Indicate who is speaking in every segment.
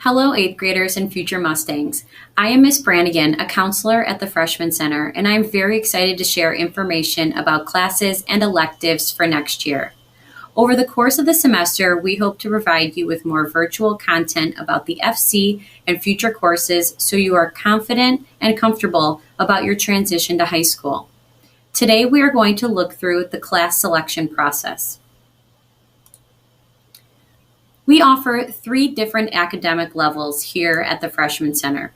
Speaker 1: Hello, 8th graders and future Mustangs. I am Miss Brannigan, a counselor at the Freshman Center, and I am very excited to share information about classes and electives for next year. Over the course of the semester, we hope to provide you with more virtual content about the FC and future courses so you are confident and comfortable about your transition to high school. Today, we are going to look through the class selection process. We offer 3 different academic levels here at the Freshman Center.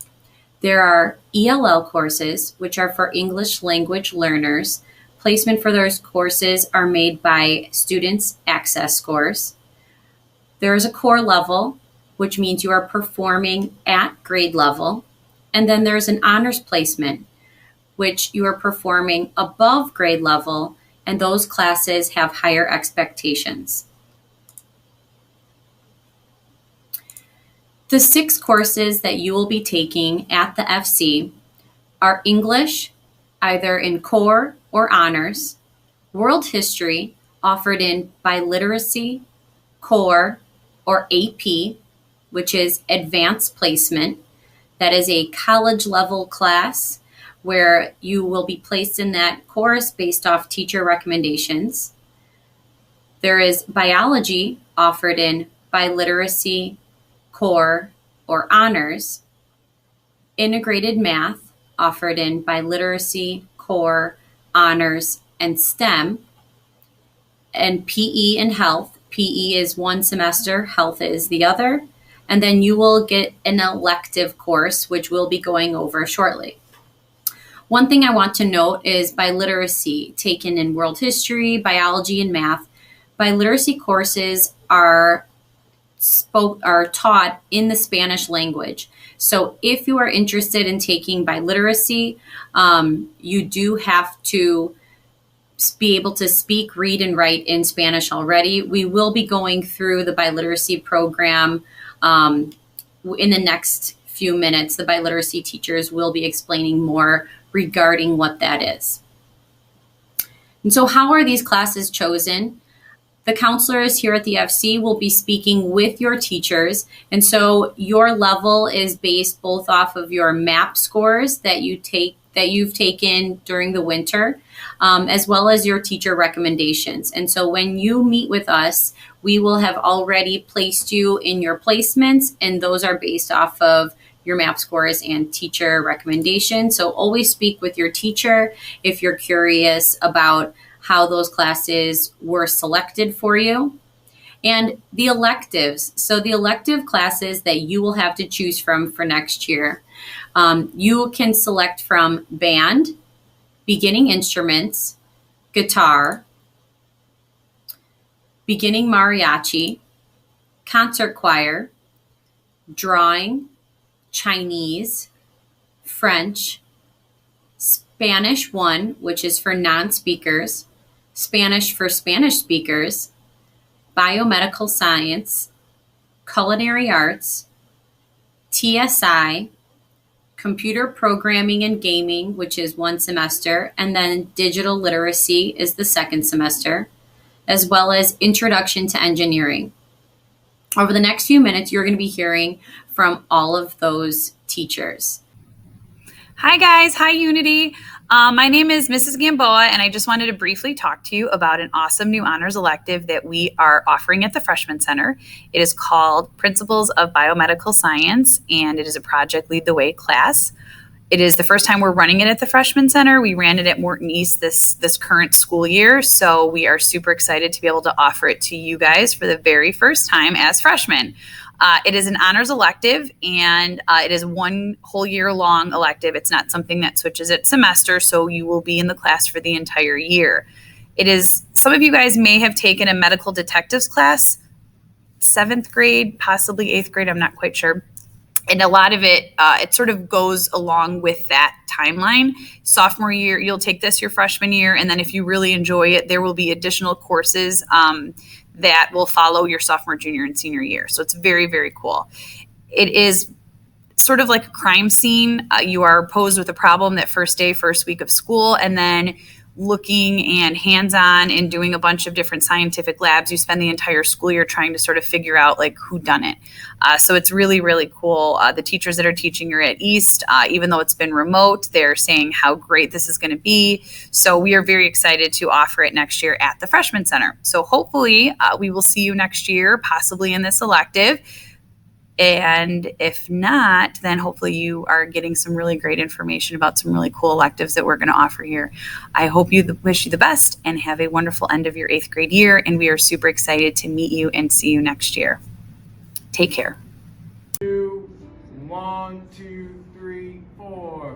Speaker 1: There are ELL courses, which are for English language learners. Placement for those courses are made by students' access scores. There is a core level, which means you are performing at grade level. And then there's an honors placement, which you are performing above grade level, and those classes have higher expectations. The 6 courses that you will be taking at the FC are English, either in core or honors, world history, offered in biliteracy, core, or AP, which is advanced placement. That is a college level class where you will be placed in that course based off teacher recommendations. There is biology offered in biliteracy, core, or honors, integrated math offered in biliteracy, core, honors, and STEM, and PE and health. PE is one semester, health is the other, and then you will get an elective course, which we'll be going over shortly. One thing I want to note is biliteracy, taken in world history, biology, and math. Biliteracy courses are taught in the Spanish language. So if you are interested in taking biliteracy, you do have to be able to speak, read, and write in Spanish already. We will be going through the biliteracy program in the next few minutes. The biliteracy teachers will be explaining more regarding what that is. And so how are these classes chosen? The counselors here at the FC will be speaking with your teachers. And so your level is based both off of your MAP scores that you've taken during the winter, as well as your teacher recommendations. And so when you meet with us, we will have already placed you in your placements, and those are based off of your MAP scores and teacher recommendations. So always speak with your teacher if you're curious about how those classes were selected for you. And the electives. So the elective classes that you will have to choose from for next year. You can select from band, beginning instruments, guitar, beginning mariachi, concert choir, drawing, Chinese, French, Spanish 1, which is for non-speakers, Spanish for Spanish speakers, biomedical science, culinary arts, TSI, computer programming and gaming, which is 1 semester, and then digital literacy is the 2nd semester, as well as introduction to engineering. Over the next few minutes, you're going to be hearing from all of those teachers.
Speaker 2: Hi guys, hi Unity. My name is Mrs. Gamboa, and I just wanted to briefly talk to you about an awesome new honors elective that we are offering at the Freshman Center. It is called Principles of Biomedical Science, and it is a Project Lead the Way class. It is the first time we're running it at the Freshman Center. We ran it at Morton East this current school year, so we are super excited to be able to offer it to you guys for the very first time as freshmen. It is an honors elective, and it is 1 whole year long elective. It's not something that switches at semester, so you will be in the class for the entire year. It is, some of you guys may have taken a medical detectives class, 7th grade, possibly 8th grade, I'm not quite sure. And a lot of it, it sort of goes along with that timeline. Sophomore year, you'll take this your freshman year, and then if you really enjoy it, there will be additional courses that will follow your sophomore, junior, and senior year. So it's very, very cool. It is sort of like a crime scene. You are posed with a problem that first day, first week of school, and then looking and hands-on and doing a bunch of different scientific labs. You spend the entire school year trying to sort of figure out like who done it. So it's really, really cool. The teachers that are teaching here at East, even though it's been remote, they're saying how great this is going to be. So we are very excited to offer it next year at the Freshman Center. So hopefully we will see you next year, possibly in this elective. And if not, then hopefully you are getting some really great information about some really cool electives that we're going to offer here. I hope wish you the best and have a wonderful end of your 8th grade year. And we are super excited to meet you and see you next year. Take care.
Speaker 3: 1, 2, 3, 4.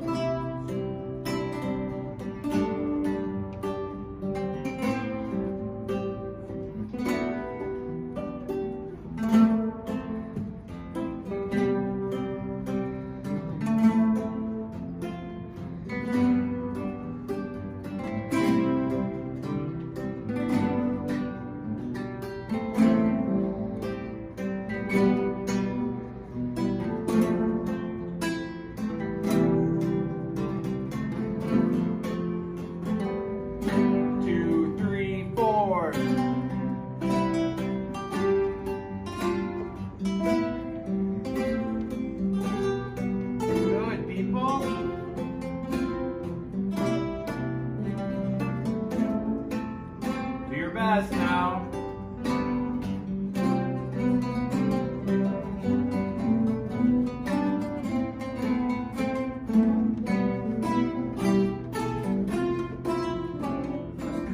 Speaker 3: Now.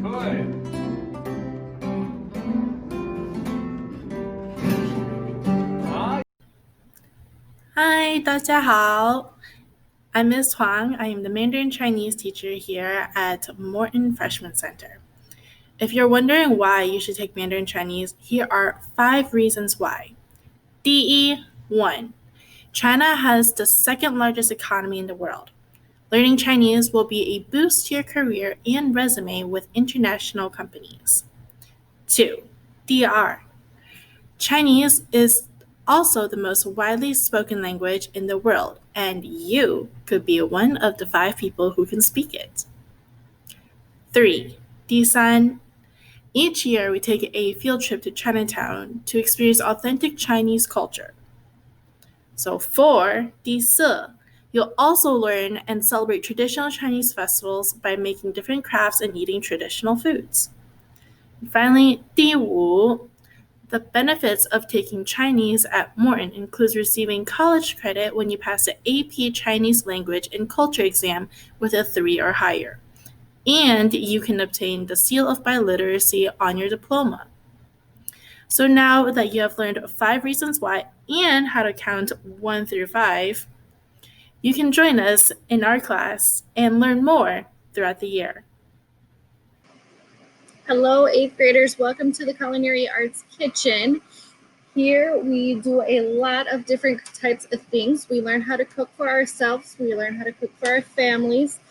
Speaker 3: Good.
Speaker 4: Hi, 大家好. I'm Ms. Huang. I am the Mandarin Chinese teacher here at Morton Freshman Center. If you're wondering why you should take Mandarin Chinese, here are 5 reasons why. 第一, 1. China has the second largest economy in the world. Learning Chinese will be a boost to your career and resume with international companies. 2. 第二, Chinese is also the most widely spoken language in the world, and you could be one of the 5 people who can speak it. 3. 第三, each year we take a field trip to Chinatown to experience authentic Chinese culture. So 4. 第四, you'll also learn and celebrate traditional Chinese festivals by making different crafts and eating traditional foods. And finally, 第五, the benefits of taking Chinese at Morton includes receiving college credit when you pass the AP Chinese Language and Culture exam with a 3 or higher. And you can obtain the seal of biliteracy on your diploma. So now that you have learned 5 reasons why and how to count 1 through 5, you can join us in our class and learn more throughout the year.
Speaker 5: Hello, 8th graders. Welcome to the Culinary Arts Kitchen. Here we do a lot of different types of things. We learn how to cook for ourselves. We learn how to cook for our families.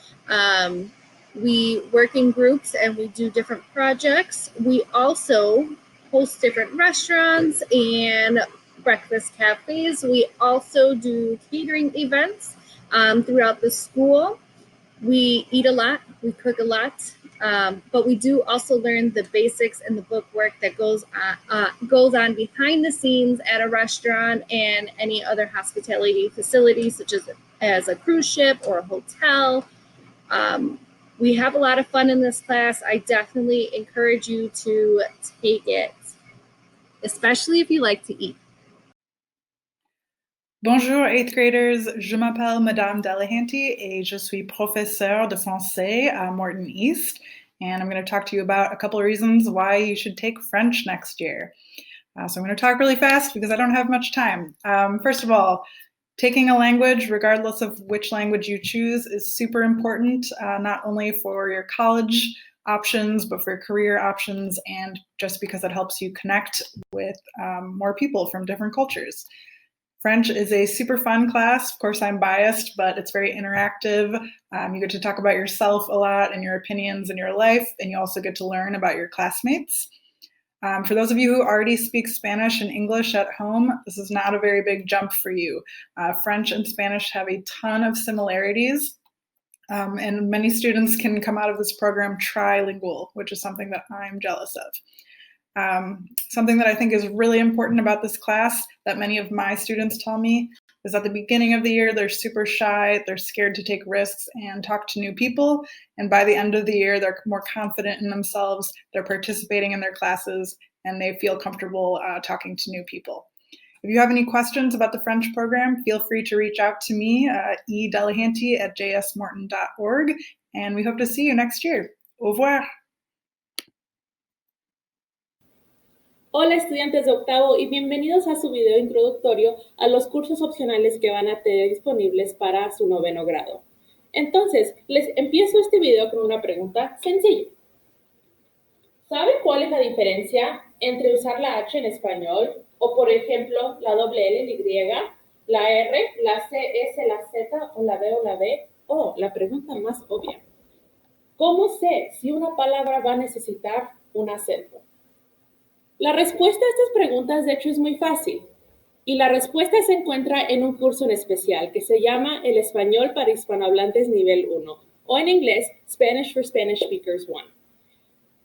Speaker 5: We work in groups and we do different projects. We also host different restaurants and breakfast cafes. We also do catering events throughout the school. We eat a lot, we cook a lot, but we do also learn the basics and the book work that goes on behind the scenes at a restaurant and any other hospitality facility, such as a cruise ship or a hotel. We have a lot of fun in this class. I definitely encourage you to take it, especially if you like to eat.
Speaker 6: Bonjour 8th graders, je m'appelle Madame Delahanty et je suis professeure de français à Morton East, and I'm going to talk to you about a couple of reasons why you should take French next year. So I'm going to talk really fast because I don't have much time. First of all, taking a language, regardless of which language you choose, is super important, not only for your college options, but for career options, and just because it helps you connect with more people from different cultures. French is a super fun class. Of course, I'm biased, but it's very interactive. You get to talk about yourself a lot and your opinions in your life, and you also get to learn about your classmates. For those of you who already speak Spanish and English at home, this is not a very big jump for you. French and Spanish have a ton of similarities. And many students can come out of this program trilingual, which is something that I'm jealous of. Something that I think is really important about this class that many of my students tell me is at the beginning of the year, they're super shy, they're scared to take risks and talk to new people. And by the end of the year, they're more confident in themselves, they're participating in their classes, and they feel comfortable talking to new people. If you have any questions about the French program, feel free to reach out to me, edelahanty@jsmorton.org, and we hope to see you next year. Au revoir.
Speaker 7: Hola estudiantes de octavo y bienvenidos a su video introductorio a los cursos opcionales que van a tener disponibles para su noveno grado. Entonces, les empiezo este video con una pregunta sencilla. ¿Saben cuál es la diferencia entre usar la H en español o, por ejemplo, la doble L en Y, la R, la C, S, la Z o la B o la B? O la pregunta más obvia. ¿Cómo sé si una palabra va a necesitar un acento? La respuesta a estas preguntas, de hecho, es muy fácil. Y la respuesta se encuentra en un curso en especial que se llama El Español para Hispanohablantes Nivel 1, o en inglés, Spanish for Spanish Speakers 1.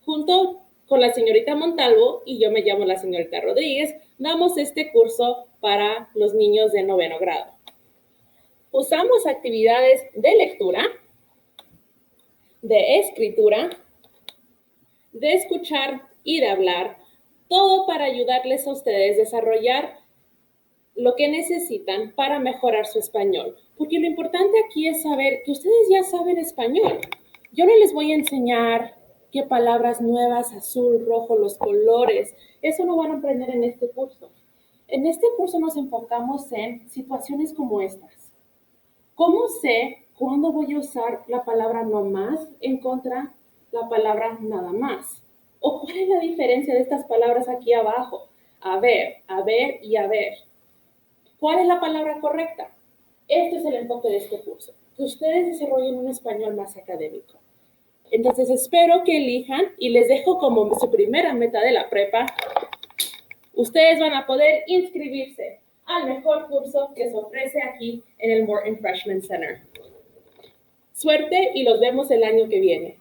Speaker 7: Junto con la señorita Montalvo, y yo me llamo la señorita Rodríguez, damos este curso para los niños de noveno grado. Usamos actividades de lectura, de escritura, de escuchar y de hablar, todo para ayudarles a ustedes a desarrollar lo que necesitan para mejorar su español. Porque lo importante aquí es saber que ustedes ya saben español. Yo no les voy a enseñar qué palabras nuevas, azul, rojo, los colores. Eso no van a aprender en este curso. En este curso nos enfocamos en situaciones como estas. ¿Cómo sé cuándo voy a usar la palabra no más en contra la palabra nada más? ¿O cuál es la diferencia de estas palabras aquí abajo? A ver y a ver. ¿Cuál es la palabra correcta? Este es el enfoque de este curso, que ustedes desarrollen un español más académico. Entonces espero que elijan y les dejo como su primera meta de la prepa. Ustedes van a poder inscribirse al mejor curso que se ofrece aquí en el Morton Freshman Center. Suerte y los vemos el año que viene.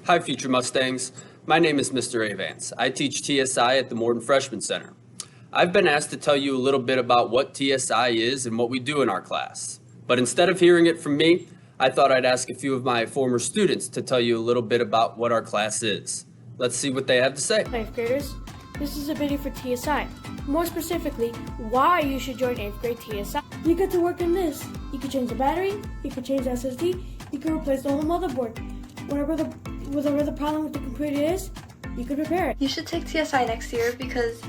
Speaker 8: Hi, Future Mustangs. My name is Mr. Avance. I teach TSI at the Morton Freshman Center. I've been asked to tell you a little bit about what TSI is and what we do in our class. But instead of hearing it from me, I thought I'd ask a few of my former students to tell you a little bit about what our class is. Let's see what they have to say.
Speaker 9: Ninth graders, this is a video for TSI. More specifically, why you should join 8th grade TSI. You get to work on this. You can change the battery, you can change the SSD, you can replace the whole motherboard. Whatever the problem with the computer is, you can repair it.
Speaker 10: You should take TSI next year because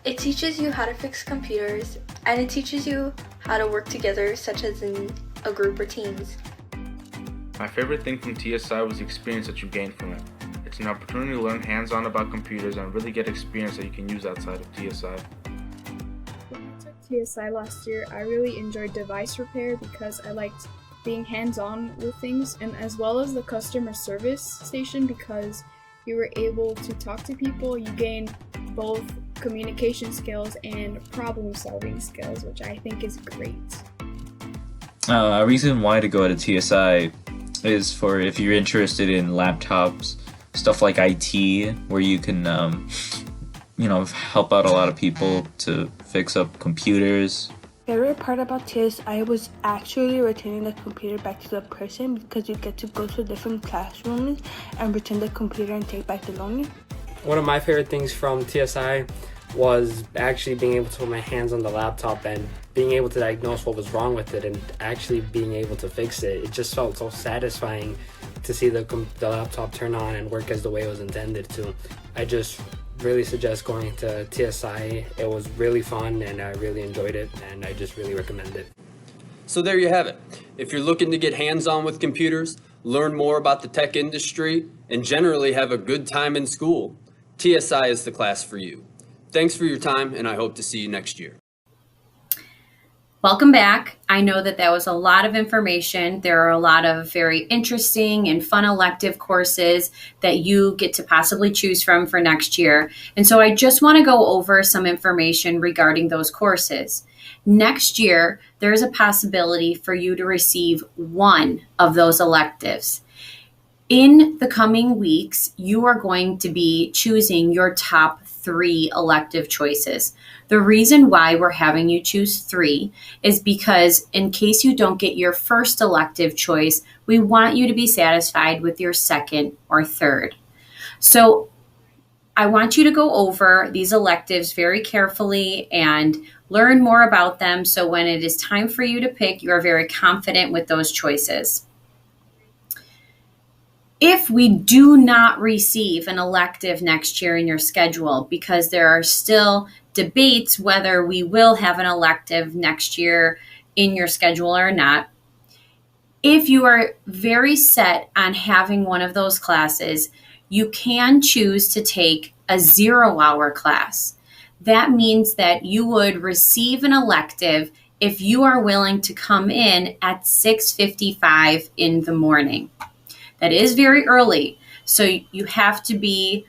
Speaker 10: it teaches you how to fix computers and it teaches you how to work together, such as in a group or teams.
Speaker 11: My favorite thing from TSI was the experience that you gain from it. It's an opportunity to learn hands-on about computers and really get experience that you can use outside of TSI.
Speaker 12: When I took TSI last year, I really enjoyed device repair because I liked being hands-on with things, and as well as the customer service station because you were able to talk to people. You gained both communication skills and problem-solving skills, which I think is great.
Speaker 13: A reason why to go to TSI is for if you're interested in laptops, stuff like IT, where you can, help out a lot of people to fix up computers.
Speaker 9: Favorite part about TSI was actually returning the computer back to the person because you get to go to different classrooms and return the computer and take back the learning.
Speaker 14: One of my favorite things from TSI was actually being able to put my hands on the laptop and being able to diagnose what was wrong with it and actually being able to fix it. It just felt so satisfying to see the laptop turn on and work as the way it was intended to. I just really suggest going to TSI. It was really fun and I really enjoyed it and I just really recommend it.
Speaker 8: So there you have it. If you're looking to get hands-on with computers, learn more about the tech industry, and generally have a good time in school, TSI is the class for you. Thanks for your time, and I hope to see you next year.
Speaker 1: Welcome back. I know that was a lot of information. There are a lot of very interesting and fun elective courses that you get to possibly choose from for next year. And so I just want to go over some information regarding those courses. Next year, there's a possibility for you to receive one of those electives. In the coming weeks, you are going to be choosing your top 3 elective choices. The reason why we're having you choose 3 is because in case you don't get your first elective choice, we want you to be satisfied with your second or third. So I want you to go over these electives very carefully and learn more about them, so when it is time for you to pick, you are very confident with those choices. If we do not receive an elective next year in your schedule, because there are still debates whether we will have an elective next year in your schedule or not, if you are very set on having one of those classes, you can choose to take a 0-hour class. That means that you would receive an elective if you are willing to come in at 6:55 in the morning. That is very early, so you have to be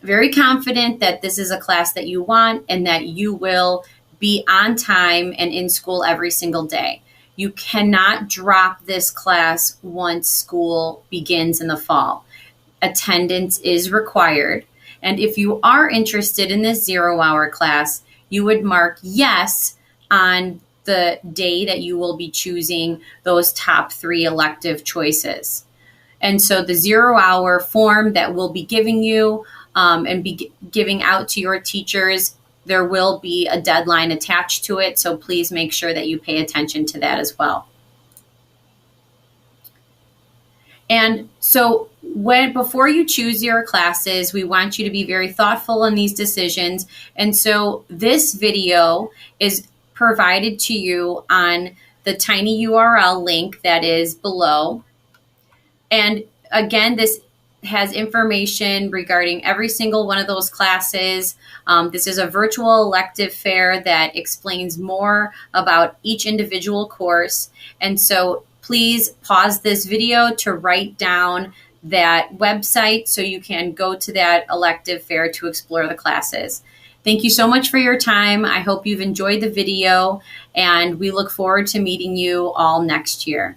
Speaker 1: very confident that this is a class that you want and that you will be on time and in school every single day. You cannot drop this class once school begins in the fall. Attendance is required. And if you are interested in this 0-hour class, you would mark yes on the day that you will be choosing those top 3 elective choices. And so the 0-hour form that we'll be giving you and be giving out to your teachers, there will be a deadline attached to it. So please make sure that you pay attention to that as well. And so before you choose your classes, we want you to be very thoughtful in these decisions. And so this video is provided to you on the tiny URL link that is below. And again, this has information regarding every single one of those classes. This is a virtual elective fair that explains more about each individual course. And so please pause this video to write down that website so you can go to that elective fair to explore the classes. Thank you so much for your time. I hope you've enjoyed the video, and we look forward to meeting you all next year.